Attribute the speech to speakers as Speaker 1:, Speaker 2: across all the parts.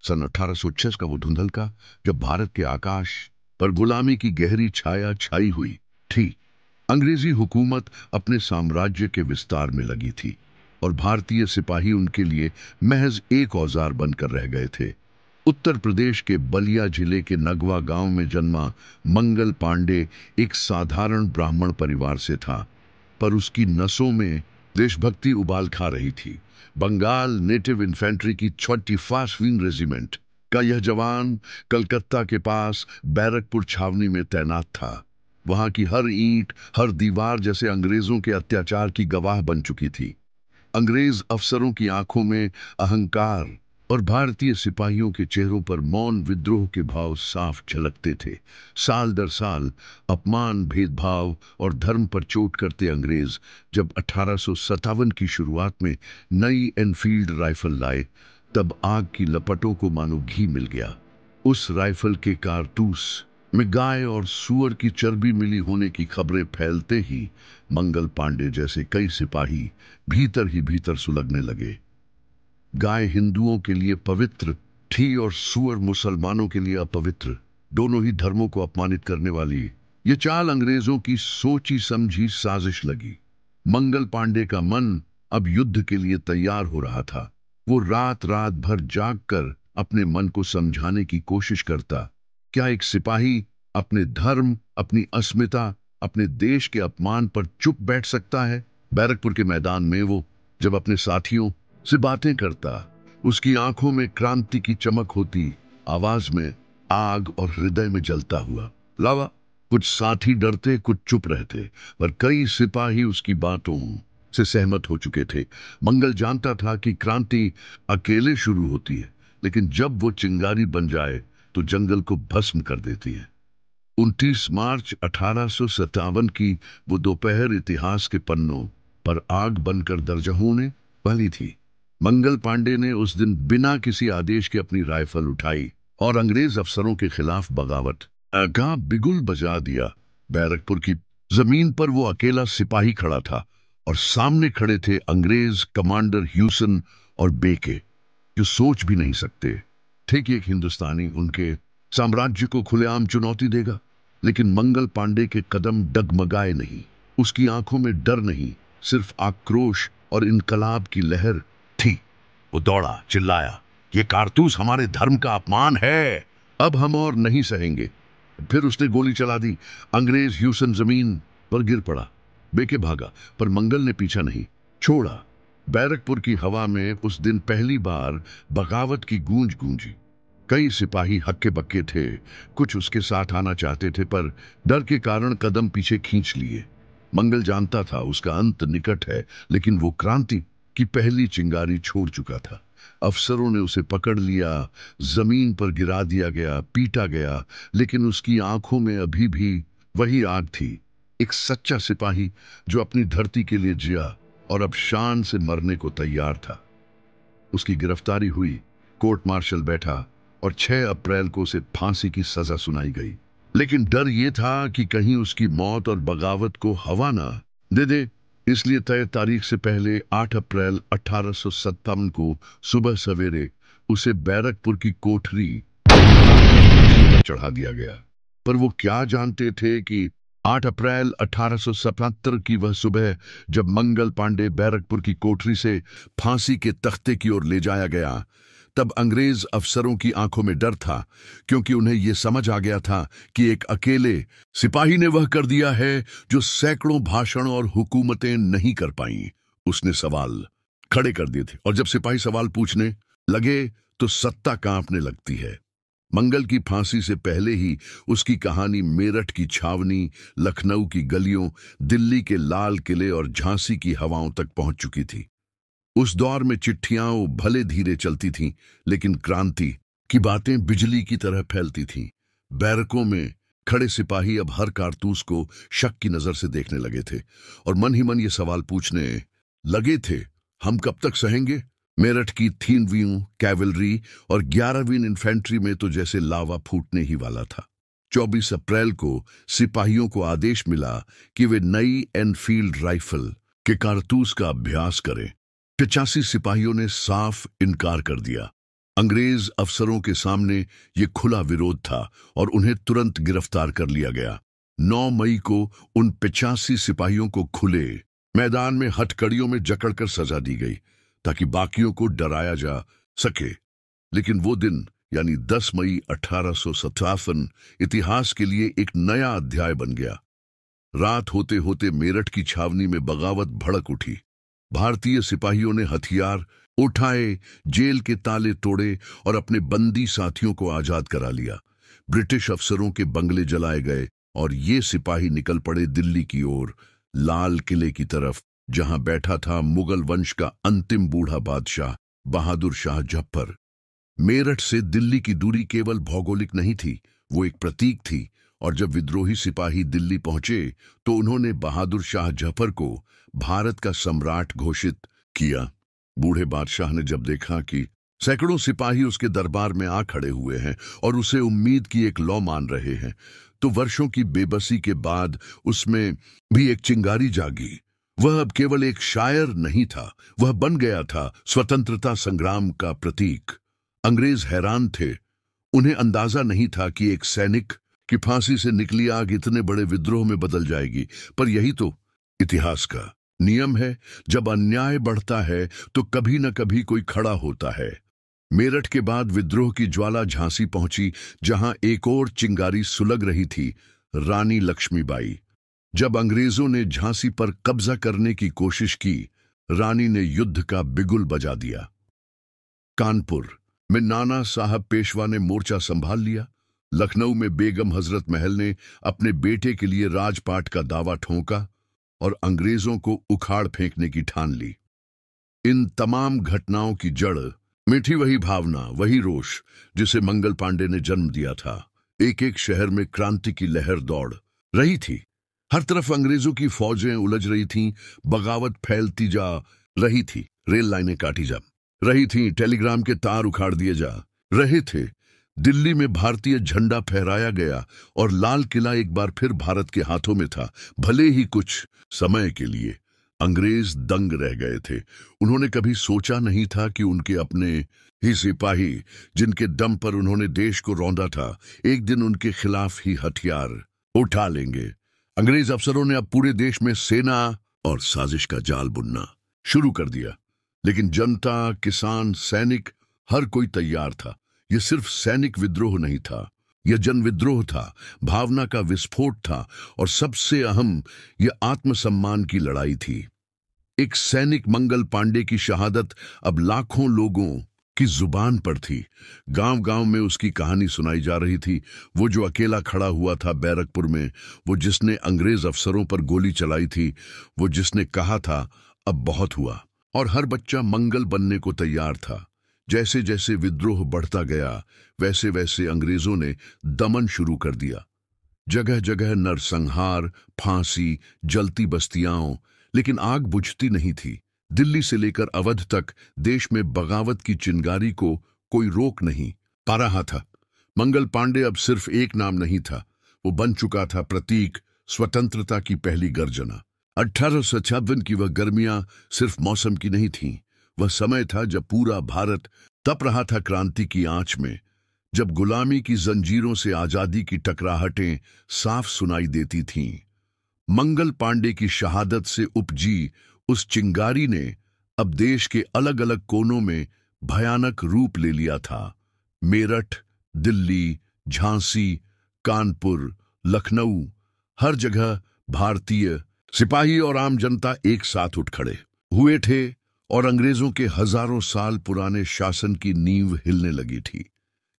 Speaker 1: सन 1806 का वो धुंधल का, जब भारत के आकाश पर गुलामी की गहरी छाया छाई हुई थी। अंग्रेजी हुकूमत अपने साम्राज्य के विस्तार में लगी थी और भारतीय सिपाही उनके लिए महज एक औजार बनकर रह गए थे। उत्तर प्रदेश के बलिया जिले के नगवा गांव में जन्मा मंगल पांडे एक साधारण ब्राह्मण परिवार से था, पर उसकी नसों में देशभक्ति उबाल खा रही थी। बंगाल नेटिव इन्फेंट्री की 21वीं रेजिमेंट का यह जवान कलकत्ता के पास बैरकपुर छावनी में तैनात था। वहां की हर ईंट, हर दीवार जैसे अंग्रेजों के अत्याचार की गवाह बन चुकी थी। अंग्रेज अफसरों की आंखों में अहंकार और भारतीय सिपाहियों के चेहरों पर मौन विद्रोह के भाव साफ झलकते थे। साल दर साल अपमान, भेदभाव और धर्म पर चोट करते अंग्रेज जब 1857 की शुरुआत में नई एनफील्ड राइफल लाए, तब आग की लपटों को मानो घी मिल गया। उस राइफल के कारतूस में गाय और सूअर की चर्बी मिली होने की खबरें फैलते ही मंगल पांडे जैसे कई सिपाही भीतर ही भीतर सुलगने लगे। गाय हिंदुओं के लिए पवित्र थी और सूअर मुसलमानों के लिए अपवित्र, दोनों ही धर्मों को अपमानित करने वाली ये चाल अंग्रेजों की सोची समझी साजिश लगी। मंगल पांडे का मन अब युद्ध के लिए तैयार हो रहा था। वो रात रात भर जागकर अपने मन को समझाने की कोशिश करता। क्या एक सिपाही अपने धर्म, अपनी अस्मिता, अपने देश के अपमान पर चुप बैठ सकता है? बैरकपुर के मैदान में वो जब अपने साथियों से बातें करता, उसकी आंखों में क्रांति की चमक होती, आवाज में आग और हृदय में जलता हुआ लावा। कुछ साथी डरते, कुछ चुप रहते, पर कई सिपाही उसकी बातों से सहमत हो चुके थे। मंगल जानता था कि क्रांति अकेले शुरू होती है, लेकिन जब वो चिंगारी बन जाए तो जंगल को भस्म कर देती है। 29 मार्च 1857 की वो दोपहर इतिहास के पन्नों पर आग बनकर दर्ज होने वाली थी। मंगल पांडे ने उस दिन बिना किसी आदेश के अपनी राइफल उठाई और अंग्रेज अफसरों के खिलाफ बगावत का बिगुल बजा दिया। बैरकपुर की जमीन पर वो अकेला सिपाही खड़ा था और सामने खड़े थे अंग्रेज कमांडर ह्यूसन और बेके, जो सोच भी नहीं सकते थे कि एक हिंदुस्तानी उनके साम्राज्य को खुलेआम चुनौती देगा। लेकिन मंगल पांडे के कदम डगमगाए नहीं, उसकी आंखों में डर नहीं, सिर्फ आक्रोश और इनकलाब की लहर थी। वो दौड़ा, चिल्लाया, ये कारतूस हमारे धर्म का अपमान है, अब हम और नहीं सहेंगे। फिर उसने गोली चला दी। अंग्रेज ह्यूसन जमीन पर गिर पड़ा। बेके भागा, पर मंगल ने पीछा नहीं छोड़ा। बैरकपुर की हवा में उस दिन पहली बार बगावत की गूंज गूंजी। कई सिपाही हक्के बक्के थे, कुछ उसके साथ आना चाहते थे, पर डर के कारण कदम पीछे खींच लिए। मंगल जानता था उसका अंत निकट है, लेकिन वो क्रांति की पहली चिंगारी छोड़ चुका था। अफसरों ने उसे पकड़ लिया, जमीन पर गिरा दिया गया, पीटा गया, लेकिन उसकी आंखों में अभी भी वही आग थी। एक सच्चा सिपाही जो अपनी धरती के लिए जिया और अब शान से मरने को तैयार था। उसकी गिरफ्तारी हुई, कोर्ट मार्शल बैठा और 6 अप्रैल को उसे फांसी की सजा सुनाई गई। लेकिन डर ये था कि कहीं उसकी मौत और बगावत को हवा ना दे दे, इसलिए तय तारीख से पहले 8 अप्रैल 1857 को सुबह सवेरे उसे बैरकपुर की कोठरी चढ़ा दिया गया। पर वो क्या जानते थे कि 8 अप्रैल 1877 की वह सुबह, जब मंगल पांडे बैरकपुर की कोठरी से फांसी के तख्ते की ओर ले जाया गया, तब अंग्रेज अफसरों की आंखों में डर था, क्योंकि उन्हें यह समझ आ गया था कि एक अकेले सिपाही ने वह कर दिया है जो सैकड़ों भाषण और हुकूमतें नहीं कर पाईं। उसने सवाल खड़े कर दिए थे, और जब सिपाही सवाल पूछने लगे तो सत्ता कांपने लगती है। मंगल की फांसी से पहले ही उसकी कहानी मेरठ की छावनी, लखनऊ की गलियों, दिल्ली के लाल किले और झांसी की हवाओं तक पहुंच चुकी थी। उस दौर में चिट्ठियां भले धीरे चलती थीं, लेकिन क्रांति की बातें बिजली की तरह फैलती थीं। बैरकों में खड़े सिपाही अब हर कारतूस को शक की नजर से देखने लगे थे और मन ही मन ये सवाल पूछने लगे थे, हम कब तक सहेंगे? मेरठ की 3वीं कैवलरी और 11वीं इन्फेंट्री में तो जैसे लावा फूटने ही वाला था। 24 अप्रैल को सिपाहियों को आदेश मिला कि वे नई एनफील्ड राइफल के कारतूस का अभ्यास करें। 85 सिपाहियों ने साफ इनकार कर दिया। अंग्रेज अफसरों के सामने ये खुला विरोध था और उन्हें तुरंत गिरफ्तार कर लिया गया। 9 मई को उन 85 सिपाहियों को खुले मैदान में हथकड़ियों में जकड़कर सजा दी गई ताकि बाकियों को डराया जा सके। लेकिन वो दिन यानी 10 मई 1857 इतिहास के लिए एक नया अध्याय बन गया। रात होते होते मेरठ की छावनी में बगावत भड़क उठी। भारतीय सिपाहियों ने हथियार उठाए, जेल के ताले तोड़े और अपने बंदी साथियों को आजाद करा लिया। ब्रिटिश अफसरों के बंगले जलाए गए और ये सिपाही निकल पड़े दिल्ली की ओर, लाल किले की तरफ, जहां बैठा था मुगल वंश का अंतिम बूढ़ा बादशाह बहादुर शाह जफर। मेरठ से दिल्ली की दूरी केवल भौगोलिक नहीं थी, वो एक प्रतीक थी। और जब विद्रोही सिपाही दिल्ली पहुंचे तो उन्होंने बहादुर शाह जफर को भारत का सम्राट घोषित किया। बूढ़े बादशाह ने जब देखा कि सैकड़ों सिपाही उसके दरबार में आ खड़े हुए हैं और उसे उम्मीद की एक लौ मान रहे हैं, तो वर्षों की बेबसी के बाद उसमें भी एक चिंगारी जागी। वह अब केवल एक शायर नहीं था, वह बन गया था स्वतंत्रता संग्राम का प्रतीक। अंग्रेज हैरान थे। उन्हें अंदाजा नहीं था कि एक सैनिक की फांसी से निकली आग इतने बड़े विद्रोह में बदल जाएगी। पर यही तो इतिहास का नियम है, जब अन्याय बढ़ता है तो कभी न कभी कोई खड़ा होता है। मेरठ के बाद विद्रोह की ज्वाला झांसी पहुंची, जहां एक और चिंगारी सुलग रही थी, रानी लक्ष्मीबाई। जब अंग्रेजों ने झांसी पर कब्जा करने की कोशिश की, रानी ने युद्ध का बिगुल बजा दिया। कानपुर में नाना साहब पेशवा ने मोर्चा संभाल लिया। लखनऊ में बेगम हजरत महल ने अपने बेटे के लिए राजपाट का दावा ठोंका और अंग्रेजों को उखाड़ फेंकने की ठान ली। इन तमाम घटनाओं की जड़ में थी वही भावना, वही रोष जिसे मंगल पांडे ने जन्म दिया था। एक एक शहर में क्रांति की लहर दौड़ रही थी। हर तरफ अंग्रेजों की फौजें उलझ रही थीं, बगावत फैलती जा रही थी, रेल लाइनें काटी जा रही थीं, टेलीग्राम के तार उखाड़ दिए जा रहे थे। दिल्ली में भारतीय झंडा फहराया गया और लाल किला एक बार फिर भारत के हाथों में था, भले ही कुछ समय के लिए। अंग्रेज दंग रह गए थे। उन्होंने कभी सोचा नहीं था कि उनके अपने ही सिपाही, जिनके दम पर उन्होंने देश को रौंदा था, एक दिन उनके खिलाफ ही हथियार उठा लेंगे। अंग्रेज अफसरों ने अब पूरे देश में सेना और साजिश का जाल बुनना शुरू कर दिया। लेकिन जनता, किसान, सैनिक, हर कोई तैयार था। यह सिर्फ सैनिक विद्रोह नहीं था, यह जन विद्रोह था, भावना का विस्फोट था और सबसे अहम, यह आत्मसम्मान की लड़ाई थी। एक सैनिक मंगल पांडे की शहादत अब लाखों लोगों की जुबान पर थी। गांव गांव में उसकी कहानी सुनाई जा रही थी। वो जो अकेला खड़ा हुआ था बैरकपुर में, वो जिसने अंग्रेज अफसरों पर गोली चलाई थी, वो जिसने कहा था अब बहुत हुआ। और हर बच्चा मंगल बनने को तैयार था। जैसे जैसे विद्रोह बढ़ता गया, वैसे वैसे अंग्रेजों ने दमन शुरू कर दिया। जगह जगह नरसंहार, फांसी, जलती बस्तियां, लेकिन आग बुझती नहीं थी। दिल्ली से लेकर अवध तक देश में बगावत की चिंगारी को कोई रोक नहीं पा रहा था। मंगल पांडे अब सिर्फ एक नाम नहीं था, वो बन चुका था प्रतीक, स्वतंत्रता की पहली गर्जना। 1856 की वह गर्मियां सिर्फ मौसम की नहीं थीं, वह समय था जब पूरा भारत तप रहा था क्रांति की आंच में, जब गुलामी की जंजीरों से आजादी की टकराहटें साफ सुनाई देती थीं। मंगल पांडे की शहादत से उपजी उस चिंगारी ने अब देश के अलग अलग कोनों में भयानक रूप ले लिया था। मेरठ, दिल्ली, झांसी, कानपुर, लखनऊ, हर जगह भारतीय सिपाही और आम जनता एक साथ उठ खड़े हुए थे और अंग्रेजों के हजारों साल पुराने शासन की नींव हिलने लगी थी।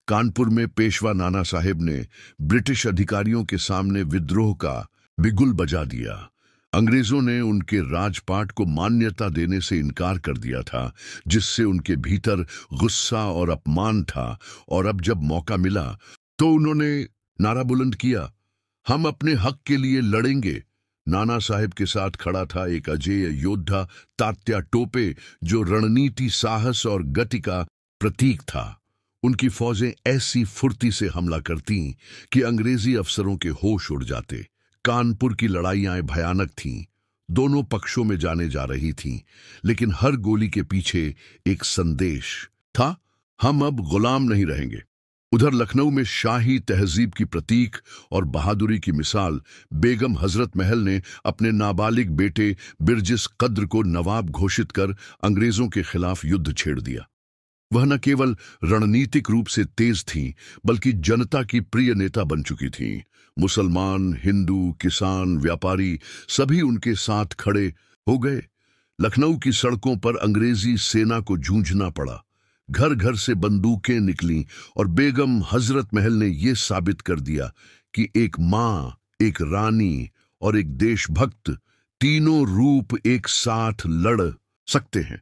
Speaker 1: कानपुर में पेशवा नाना साहेब ने ब्रिटिश अधिकारियों के सामने विद्रोह का बिगुल बजा दिया। अंग्रेजों ने उनके राजपाट को मान्यता देने से इनकार कर दिया था, जिससे उनके भीतर गुस्सा और अपमान था। और अब जब मौका मिला तो उन्होंने नारा बुलंद किया, हम अपने हक के लिए लड़ेंगे। नाना साहेब के साथ खड़ा था एक अजेय योद्धा, तात्या टोपे, जो रणनीति, साहस और गति का प्रतीक था। उनकी फौजें ऐसी फुर्ती से हमला करती कि अंग्रेजी अफसरों के होश उड़ जाते। कानपुर की लड़ाइयां भयानक थीं, दोनों पक्षों में जाने जा रही थीं, लेकिन हर गोली के पीछे एक संदेश था, हम अब गुलाम नहीं रहेंगे। उधर लखनऊ में शाही तहजीब की प्रतीक और बहादुरी की मिसाल बेगम हजरत महल ने अपने नाबालिग बेटे बिरजिस कद्र को नवाब घोषित कर अंग्रेजों के खिलाफ युद्ध छेड़ दिया। वह न केवल रणनीतिक रूप से तेज थीं, बल्कि जनता की प्रिय नेता बन चुकी थीं। मुसलमान, हिंदू, किसान, व्यापारी सभी उनके साथ खड़े हो गए। लखनऊ की सड़कों पर अंग्रेजी सेना को जूझना पड़ा। घर घर से बंदूकें निकलीं और बेगम हजरत महल ने यह साबित कर दिया कि एक माँ, एक रानी और एक देशभक्त तीनों रूप एक साथ लड़ सकते हैं।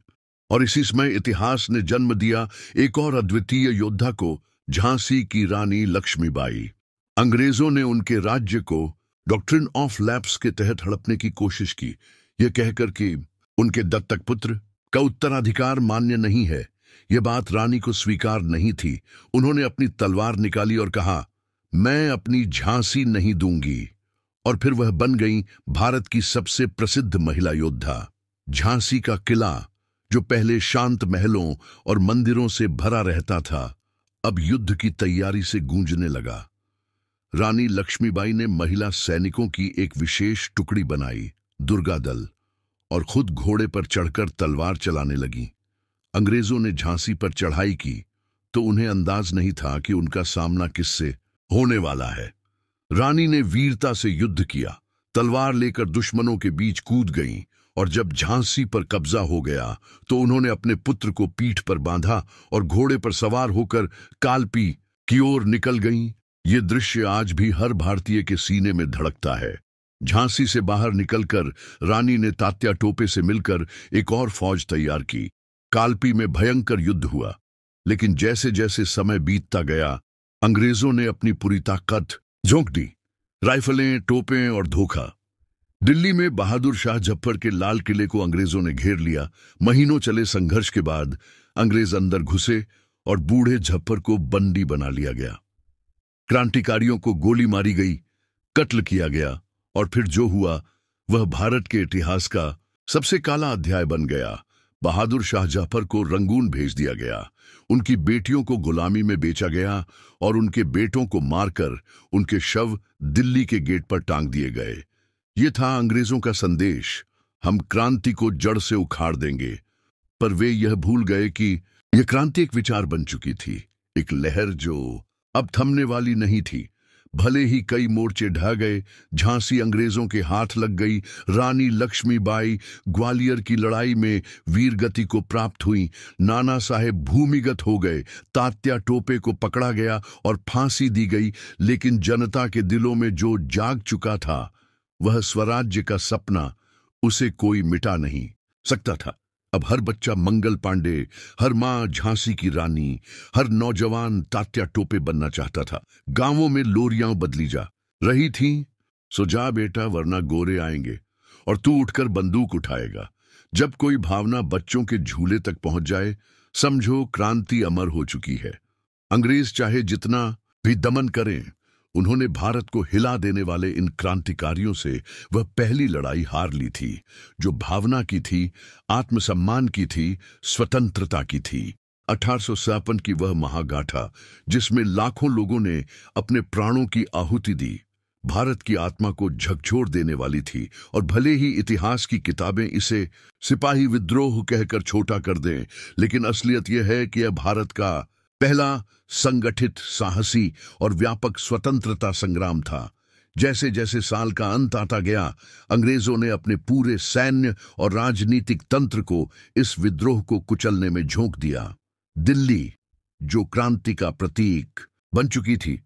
Speaker 1: और इसी समय इतिहास ने जन्म दिया एक और अद्वितीय योद्धा को, झांसी की रानी लक्ष्मीबाई। अंग्रेजों ने उनके राज्य को डॉक्ट्रिन ऑफ लैप्स के तहत हड़पने की कोशिश की, यह कहकर कि उनके दत्तक पुत्र का उत्तराधिकार मान्य नहीं है। यह बात रानी को स्वीकार नहीं थी। उन्होंने अपनी तलवार निकाली और कहा, मैं अपनी झांसी नहीं दूंगी। और फिर वह बन गई भारत की सबसे प्रसिद्ध महिला योद्धा। झांसी का किला, जो पहले शांत महलों और मंदिरों से भरा रहता था, अब युद्ध की तैयारी से गूंजने लगा। रानी लक्ष्मीबाई ने महिला सैनिकों की एक विशेष टुकड़ी बनाई, दुर्गा दल, और खुद घोड़े पर चढ़कर तलवार चलाने लगी। अंग्रेजों ने झांसी पर चढ़ाई की तो उन्हें अंदाज नहीं था कि उनका सामना किससे होने वाला है। रानी ने वीरता से युद्ध किया, तलवार लेकर दुश्मनों के बीच कूद गईं, और जब झांसी पर कब्जा हो गया तो उन्होंने अपने पुत्र को पीठ पर बांधा और घोड़े पर सवार होकर कालपी की ओर निकल गईं। ये दृश्य आज भी हर भारतीय के सीने में धड़कता है। झांसी से बाहर निकलकर रानी ने तात्या टोपे से मिलकर एक और फौज तैयार की। कालपी में भयंकर युद्ध हुआ, लेकिन जैसे जैसे समय बीतता गया, अंग्रेजों ने अपनी पूरी ताकत झोंक दी। राइफलें, टोपें और धोखा। दिल्ली में बहादुर शाह जफर के लाल किले को अंग्रेजों ने घेर लिया। महीनों चले संघर्ष के बाद अंग्रेज अंदर घुसे और बूढ़े जफर को बंदी बना लिया गया। क्रांतिकारियों को गोली मारी गई, कत्ल किया गया, और फिर जो हुआ वह भारत के इतिहास का सबसे काला अध्याय बन गया। बहादुर शाह जफर को रंगून भेज दिया गया, उनकी बेटियों को गुलामी में बेचा गया और उनके बेटों को मारकर उनके शव दिल्ली के गेट पर टांग दिए गए। ये था अंग्रेजों का संदेश, हम क्रांति को जड़ से उखाड़ देंगे। पर वे यह भूल गए कि यह क्रांति एक विचार बन चुकी थी, एक लहर जो अब थमने वाली नहीं थी। भले ही कई मोर्चे ढह गए, झांसी अंग्रेजों के हाथ लग गई, रानी लक्ष्मीबाई ग्वालियर की लड़ाई में वीरगति को प्राप्त हुई, नाना साहेब भूमिगत हो गए, तात्या टोपे को पकड़ा गया और फांसी दी गई, लेकिन जनता के दिलों में जो जाग चुका था, वह स्वराज्य का सपना, उसे कोई मिटा नहीं सकता था। अब हर बच्चा मंगल पांडे, हर मां झांसी की रानी, हर नौजवान तात्या टोपे बनना चाहता था। गांवों में लोरियां बदली जा रही थीं, सो जा बेटा वरना गोरे आएंगे, और तू उठकर बंदूक उठाएगा। जब कोई भावना बच्चों के झूले तक पहुंच जाए, समझो क्रांति अमर हो चुकी है। अंग्रेज चाहे जितना भी दमन करें, उन्होंने भारत को हिला देने वाले इन क्रांतिकारियों से वह पहली लड़ाई हार ली थी, जो भावना की थी, आत्मसम्मान की थी, स्वतंत्रता की थी। 1857 की वह महागाथा, जिसमें लाखों लोगों ने अपने प्राणों की आहुति दी, भारत की आत्मा को झकझोर देने वाली थी। और भले ही इतिहास की किताबें इसे सिपाही विद्रोह कहकर छोटा कर दें, लेकिन असलियत यह है कि यह भारत का पहला संगठित, साहसी और व्यापक स्वतंत्रता संग्राम था। जैसे जैसे साल का अंत आता गया, अंग्रेजों ने अपने पूरे सैन्य और राजनीतिक तंत्र को इस विद्रोह को कुचलने में झोंक दिया। दिल्ली, जो क्रांति का प्रतीक बन चुकी थी,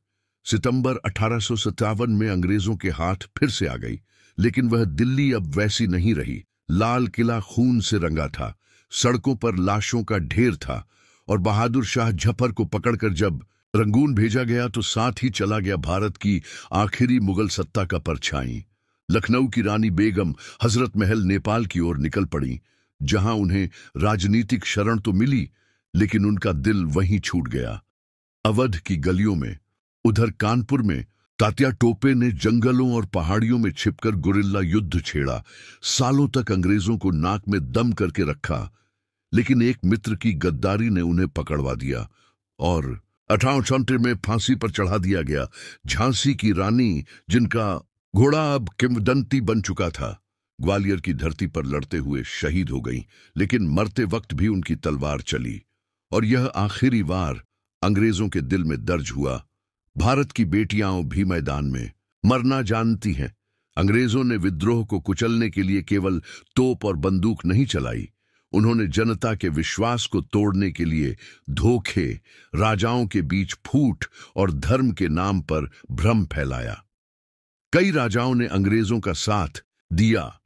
Speaker 1: सितंबर 1857 में अंग्रेजों के हाथ फिर से आ गई। लेकिन वह दिल्ली अब वैसी नहीं रही। लाल किला खून से रंगा था, सड़कों पर लाशों का ढेर था, और बहादुर शाह जफर को पकड़कर जब रंगून भेजा गया तो साथ ही चला गया भारत की आखिरी मुगल सत्ता का परछाई। लखनऊ की रानी बेगम हजरत महल नेपाल की ओर निकल पड़ी, जहां उन्हें राजनीतिक शरण तो मिली, लेकिन उनका दिल वहीं छूट गया, अवध की गलियों में। उधर कानपुर में तात्या टोपे ने जंगलों और पहाड़ियों में छिपकर गुरिल्ला युद्ध छेड़ा, सालों तक अंग्रेजों को नाक में दम करके रखा। लेकिन एक मित्र की गद्दारी ने उन्हें पकड़वा दिया और 1868 में फांसी पर चढ़ा दिया गया। झांसी की रानी, जिनका घोड़ा अब किंवदंती बन चुका था, ग्वालियर की धरती पर लड़ते हुए शहीद हो गई, लेकिन मरते वक्त भी उनकी तलवार चली और यह आखिरी वार अंग्रेजों के दिल में दर्ज हुआ। भारत की बेटियां भी मैदान में मरना जानती हैं। अंग्रेजों ने विद्रोह को कुचलने के लिए केवल तोप और बंदूक नहीं चलाई, उन्होंने जनता के विश्वास को तोड़ने के लिए धोखे, राजाओं के बीच फूट और धर्म के नाम पर भ्रम फैलाया। कई राजाओं ने अंग्रेजों का साथ दिया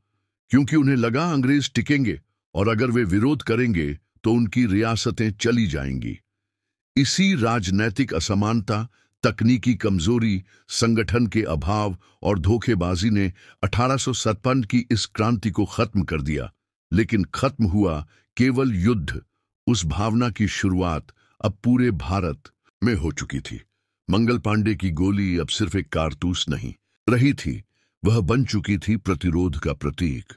Speaker 1: क्योंकि उन्हें लगा अंग्रेज टिकेंगे और अगर वे विरोध करेंगे तो उनकी रियासतें चली जाएंगी। इसी राजनैतिक असमानता, तकनीकी कमजोरी, संगठन के अभाव और धोखेबाजी ने 1857 की इस क्रांति को खत्म कर दिया। लेकिन खत्म हुआ केवल युद्ध, उस भावना की शुरुआत अब पूरे भारत में हो चुकी थी। मंगल पांडे की गोली अब सिर्फ एक कारतूस नहीं रही थी, वह बन चुकी थी प्रतिरोध का प्रतीक।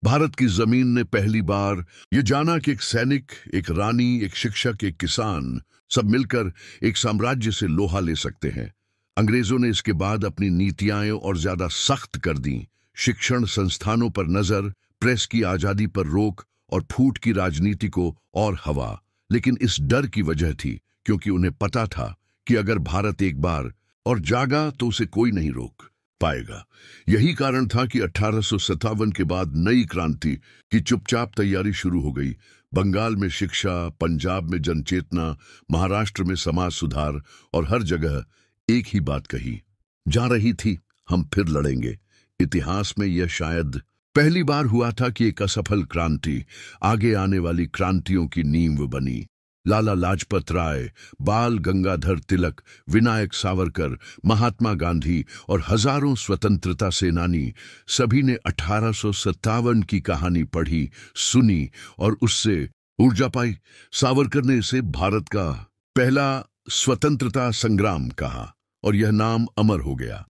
Speaker 1: भारत की जमीन ने पहली बार यह जाना कि एक सैनिक, एक रानी, एक शिक्षक, एक किसान सब मिलकर एक साम्राज्य से लोहा ले सकते हैं। अंग्रेजों ने इसके बाद अपनी नीतियां और ज्यादा सख्त कर दी। शिक्षण संस्थानों पर नजर, प्रेस की आजादी पर रोक और फूट की राजनीति को और हवा। लेकिन इस डर की वजह थी क्योंकि उन्हें पता था कि अगर भारत एक बार और जागा तो उसे कोई नहीं रोक पाएगा। यही कारण था कि 1857 के बाद नई क्रांति की चुपचाप तैयारी शुरू हो गई। बंगाल में शिक्षा, पंजाब में जनचेतना, महाराष्ट्र में समाज सुधार और हर जगह एक ही बात कही जा रही थी, हम फिर लड़ेंगे। इतिहास में यह शायद पहली बार हुआ था कि एक असफल क्रांति आगे आने वाली क्रांतियों की नींव बनी। लाला लाजपत राय, बाल गंगाधर तिलक, विनायक सावरकर, महात्मा गांधी और हजारों स्वतंत्रता सेनानी, सभी ने 1857 की कहानी पढ़ी, सुनी और उससे ऊर्जा पाई। सावरकर ने इसे भारत का पहला स्वतंत्रता संग्राम कहा और यह नाम अमर हो गया।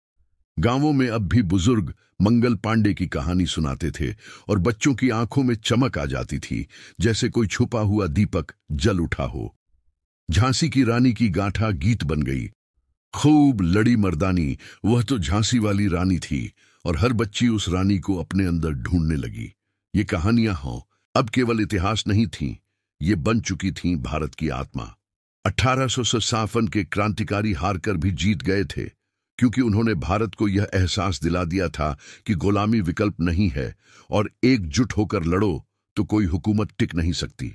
Speaker 1: गांवों में अब भी बुजुर्ग मंगल पांडे की कहानी सुनाते थे और बच्चों की आंखों में चमक आ जाती थी, जैसे कोई छुपा हुआ दीपक जल उठा हो। झांसी की रानी की गाथा गीत बन गई। खूब लड़ी मर्दानी, वह तो झांसी वाली रानी थी और हर बच्ची उस रानी को अपने अंदर ढूंढने लगी। ये कहानियां हों अब केवल इतिहास नहीं थीं, ये बन चुकी थीं भारत की आत्मा। 1857 के क्रांतिकारी हारकर भी जीत गए थे क्योंकि उन्होंने भारत को यह एहसास दिला दिया था कि गुलामी विकल्प नहीं है और एकजुट होकर लड़ो तो कोई हुकूमत टिक नहीं सकती।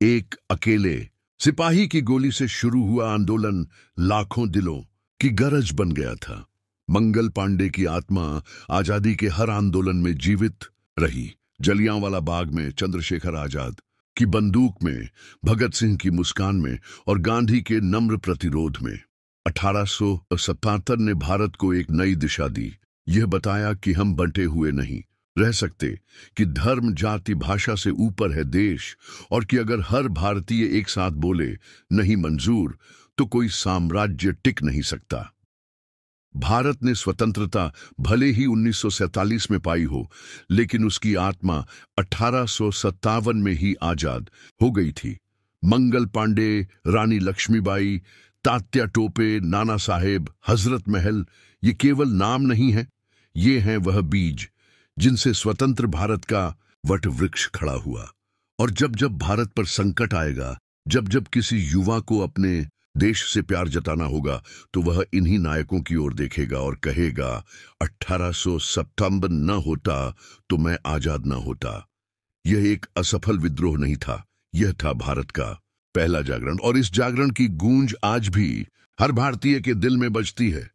Speaker 1: एक अकेले सिपाही की गोली से शुरू हुआ आंदोलन लाखों दिलों की गरज बन गया था। मंगल पांडे की आत्मा आजादी के हर आंदोलन में जीवित रही। जलियांवाला बाग में चंद्रशेखर आजाद की बंदूक में, भगत सिंह की मुस्कान में और गांधी के नम्र प्रतिरोध में। 1877 ने भारत को एक नई दिशा दी। यह बताया कि हम बंटे हुए नहीं रह सकते, कि धर्म, जाति, भाषा से ऊपर है देश और कि अगर हर भारतीय एक साथ बोले नहीं मंजूर तो कोई साम्राज्य टिक नहीं सकता। भारत ने स्वतंत्रता भले ही 1947 में पाई हो, लेकिन उसकी आत्मा 1857 में ही आजाद हो गई थी। मंगल पांडे, रानी लक्ष्मीबाई, तात्या टोपे, नाना साहेब, हजरत महल, ये केवल नाम नहीं है, ये हैं वह बीज जिनसे स्वतंत्र भारत का वट वृक्ष खड़ा हुआ। और जब जब भारत पर संकट आएगा, जब जब किसी युवा को अपने देश से प्यार जताना होगा, तो वह इन्हीं नायकों की ओर देखेगा और कहेगा, 1857 न होता तो मैं आजाद न होता। यह एक असफल विद्रोह नहीं था, यह था भारत का पहला जागरण। और इस जागरण की गूंज आज भी हर भारतीय के दिल में बजती है।